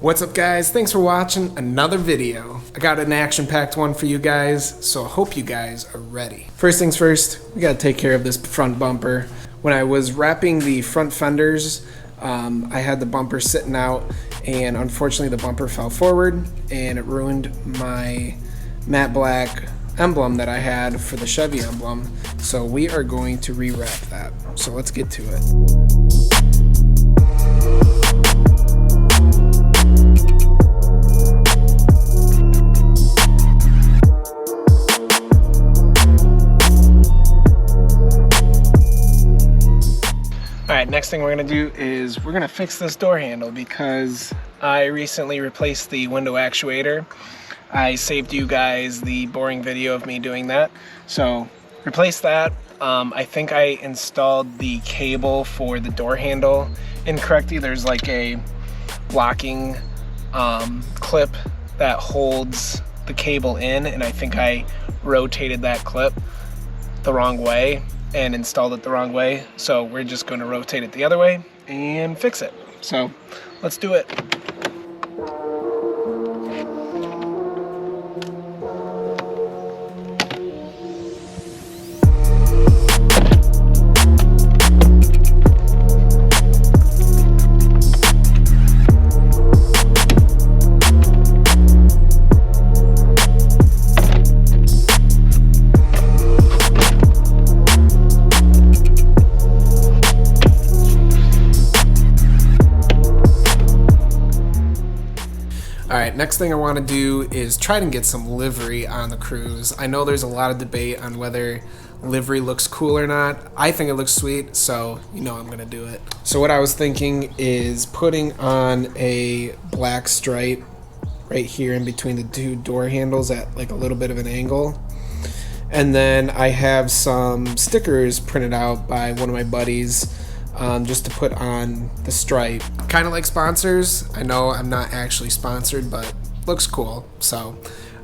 What's up guys, thanks for watching another video. I got an action-packed one for you guys, so I hope you guys are ready. First things first, we gotta take care of this front bumper. When I was wrapping the front fenders, I had the bumper sitting out and unfortunately the bumper fell forward and it ruined my matte black emblem that I had for the Chevy emblem. So we are going to re-wrap that. So let's get to it. Alright, next thing we're going to do is we're going to fix this door handle because I recently replaced the window actuator. I saved you guys the boring video of me doing that. So, replace that. I think I installed the cable for the door handle incorrectly. There's like a locking clip that holds the cable in, and I think I rotated that clip the wrong way and installed it the wrong way. So we're just going to rotate it the other way and fix it. So let's do it. Alright, next thing I want to do is try to get some livery on the CRUZE. I know there's a lot of debate on whether livery looks cool or not. I think it looks sweet, so you know I'm going to do it. So what I was thinking is putting on a black stripe right here in between the two door handles at like a little bit of an angle. And then I have some stickers printed out by one of my buddies just to put on the stripe. Kind of like sponsors. I know I'm not actually sponsored, but looks cool. So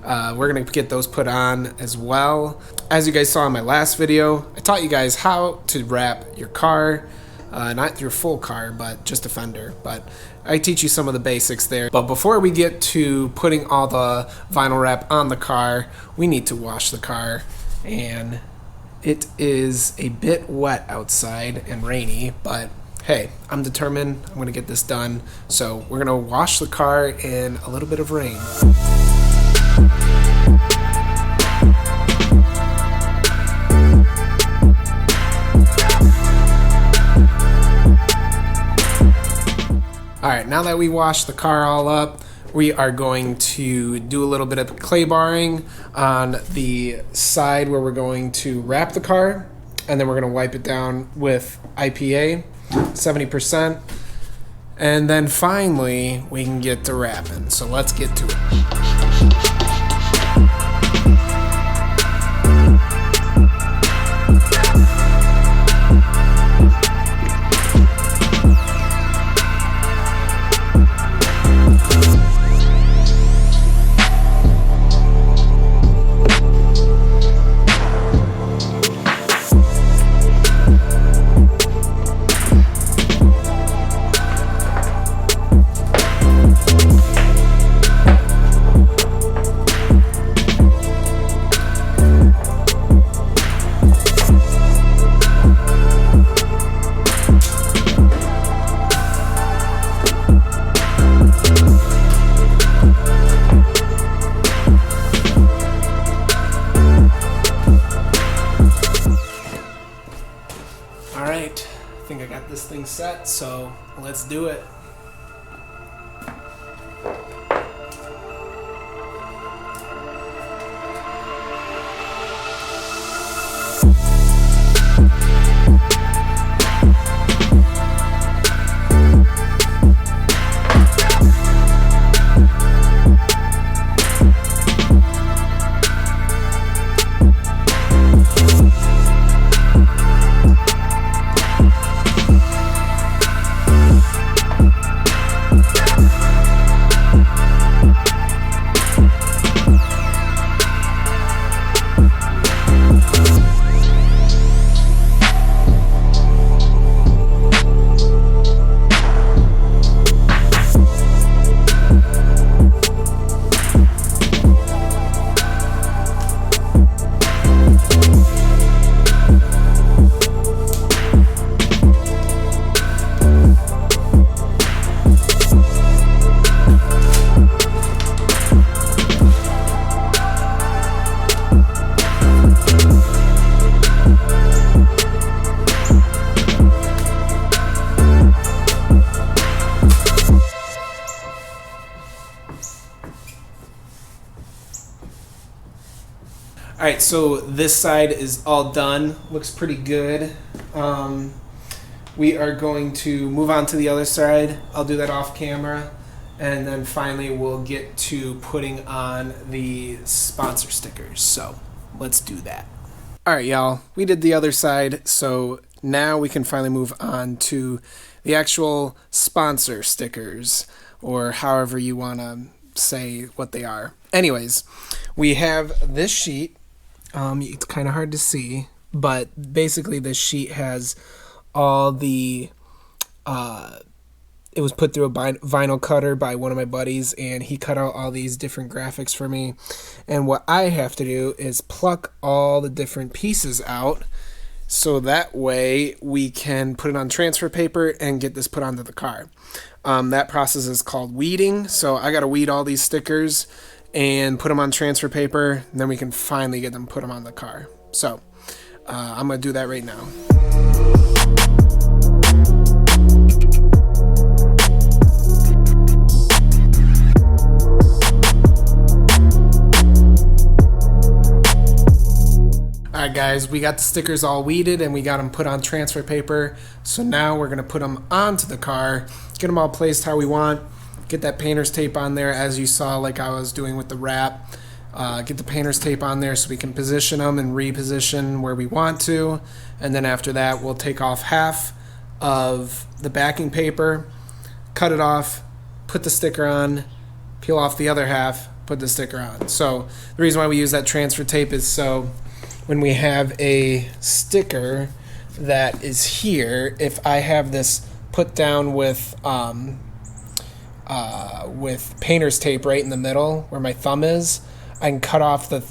we're gonna get those put on as well. As you guys saw in my last video, I taught you guys how to wrap your car, not your full car, but just a fender. But I teach you some of the basics there. But before we get to putting all the vinyl wrap on the car, we need to wash the car, and it is a bit wet outside and rainy, but hey, I'm determined. I'm gonna get this done. So we're gonna wash the car in a little bit of rain. Alright, now that we washed the car all up, we are going to do a little bit of clay barring on the side where we're going to wrap the car, and then we're going to wipe it down with IPA, 70%, and then finally we can get to wrapping. So let's get to it. Alright, I think I got this thing set, so let's do it. Alright, so this side is all done. Looks pretty good. We are going to move on to the other side. I'll do that off camera. And then finally we'll get to putting on the sponsor stickers. So let's do that. Alright, y'all. We did the other side. So now we can finally move on to the actual sponsor stickers, or however you want to say what they are. Anyways, we have this sheet. It's kind of hard to see, but basically this sheet has all the, it was put through a vinyl cutter by one of my buddies, and he cut out all these different graphics for me. And what I have to do is pluck all the different pieces out, so that way we can put it on transfer paper and get this put onto the car. That process is called weeding, so I got to weed all these stickers and put them on transfer paper, and then we can finally get them, put them on the car. So I'm going to do that right now. Alright guys, we got the stickers all weeded and we got them put on transfer paper. So now we're going to put them onto the car, get them all placed how we want. Get that painter's tape on there, as you saw, like I was doing with the wrap. Get the painter's tape on there so we can position them and reposition where we want to. And then after that, we'll take off half of the backing paper, cut it off, put the sticker on, peel off the other half, put the sticker on. So the reason why we use that transfer tape is so when we have a sticker that is here, if I have this put down with painter's tape right in the middle where my thumb is, I can cut off the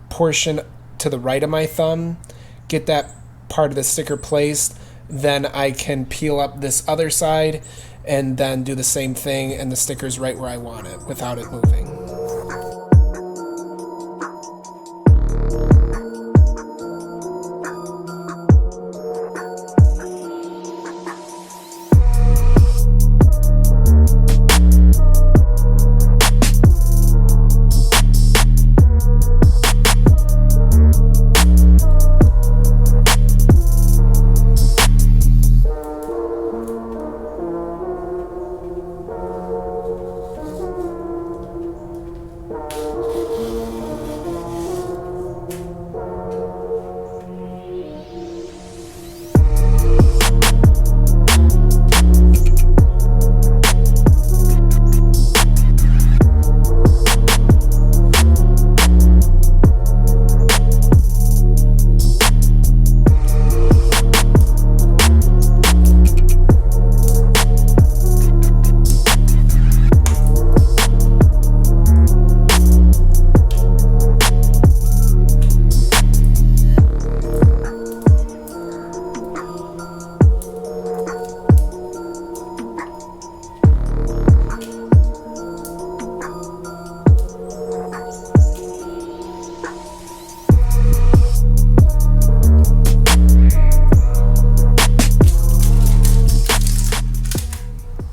portion to the right of my thumb, get that part of the sticker placed, then I can peel up this other side and then do the same thing, and the sticker's right where I want it without it moving.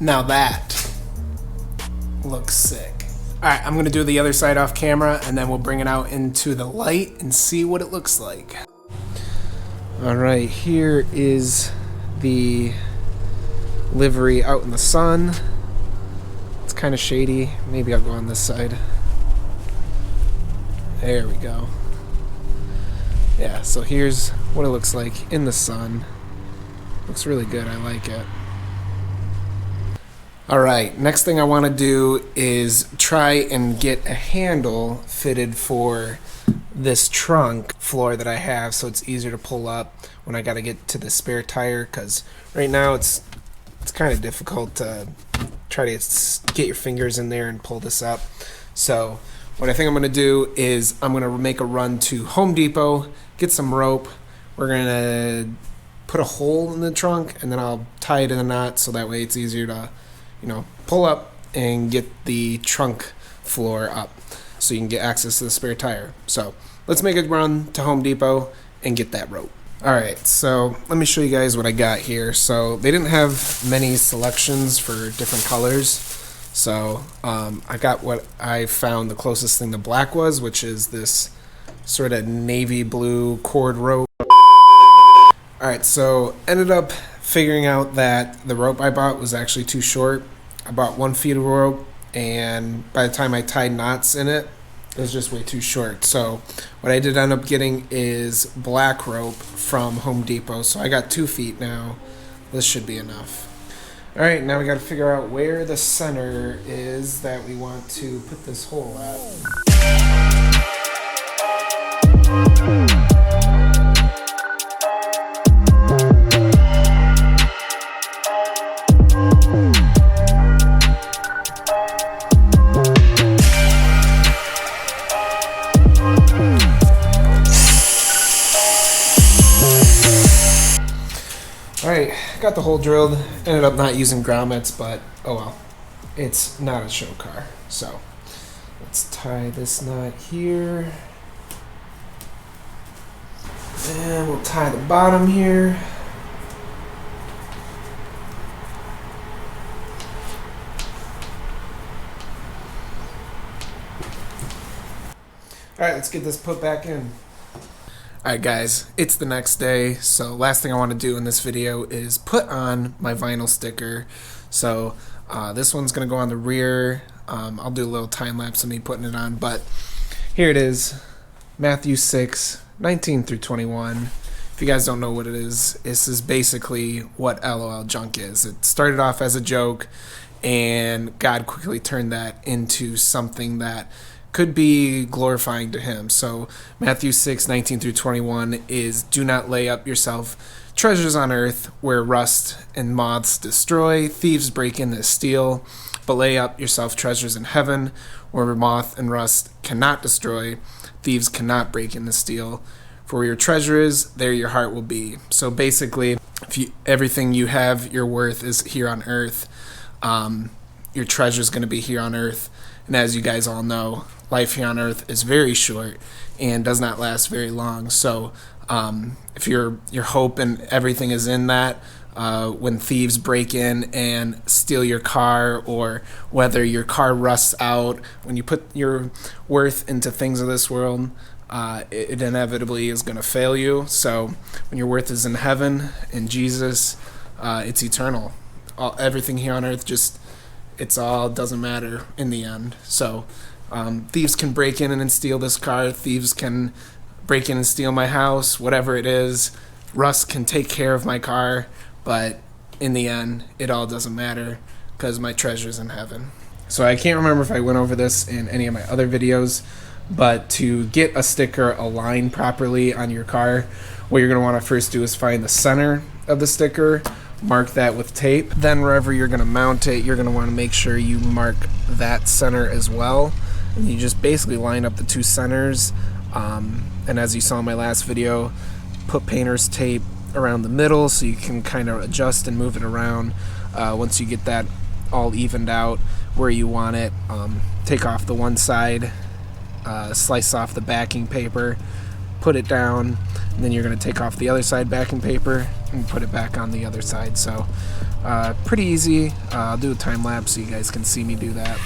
Now that looks sick. Alright, I'm going to do the other side off camera and then we'll bring it out into the light and see what it looks like. Alright, here is the livery out in the sun. It's kind of shady. Maybe I'll go on this side. There we go. Yeah, so here's what it looks like in the sun. Looks really good. I like it. Alright, next thing I want to do is try and get a handle fitted for this trunk floor that I have so it's easier to pull up when I got to get to the spare tire, because right now it's kind of difficult to try to get your fingers in there and pull this up. So what I think I'm going to do is I'm going to make a run to Home Depot, get some rope. We're going to put a hole in the trunk and then I'll tie it in a knot so that way it's easier to pull up and get the trunk floor up so you can get access to the spare tire. So let's make a run to Home Depot and get that rope. Alright, so let me show you guys what I got here. So they didn't have many selections for different colors. So I got what I found the closest thing to black was, which is this sort of navy blue cord rope. Alright, so ended up figuring out that the rope I bought was actually too short. I bought 1 feet of rope, and by the time I tied knots in it, it was just way too short. So what I did end up getting is black rope from Home Depot. So I got 2 feet now. This should be enough. Alright, now we got to figure out where the center is that we want to put this hole at. Alright, got the hole drilled. Ended up not using grommets, but oh well. It's not a show car. So let's tie this knot here. And we'll tie the bottom here. Alright, let's get this put back in. Alright guys, it's the next day, so last thing I want to do in this video is put on my vinyl sticker. So this one's going to go on the rear. I'll do a little time lapse of me putting it on, but here it is, Matthew 6, 19 through 21. If you guys don't know what it is, this is basically what LOL junk is. It started off as a joke, and God quickly turned that into something that could be glorifying to him. So Matthew 6, 19 through 21 is, do not lay up yourself treasures on earth where rust and moths destroy, thieves break in and steal, but lay up yourself treasures in heaven where moth and rust cannot destroy, thieves cannot break in and steal. For where your treasure is, there your heart will be. So basically, if everything you have, your worth is here on earth. Your treasure is going to be here on earth. And as you guys all know, life here on earth is very short and does not last very long. So if your hope and everything is in that, when thieves break in and steal your car, or whether your car rusts out, when you put your worth into things of this world, it inevitably is going to fail you. So when your worth is in heaven, in Jesus, it's eternal. Everything here on earth it's all doesn't matter in the end. So thieves can break in and steal this car. Thieves can break in and steal my house, whatever it is. Russ can take care of my car, but in the end, it all doesn't matter because my treasure's in heaven. So I can't remember if I went over this in any of my other videos, but to get a sticker aligned properly on your car, what you're going to want to first do is find the center of the sticker, mark that with tape. Then wherever you're going to mount it, you're going to want to make sure you mark that center as well. And you just basically line up the two centers. And as you saw in my last video, put painter's tape around the middle so you can kind of adjust and move it around. Once you get that all evened out where you want it, take off the one side, slice off the backing paper, put it down, and then you're going to take off the other side backing paper and put it back on the other side. So pretty easy. I'll do a time lapse so you guys can see me do that.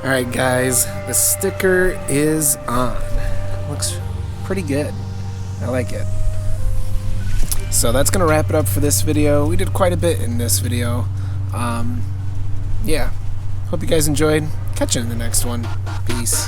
Alright guys, the sticker is on. Looks pretty good. I like it. So that's going to wrap it up for this video. We did quite a bit in this video. Yeah. Hope you guys enjoyed. Catch you in the next one. Peace.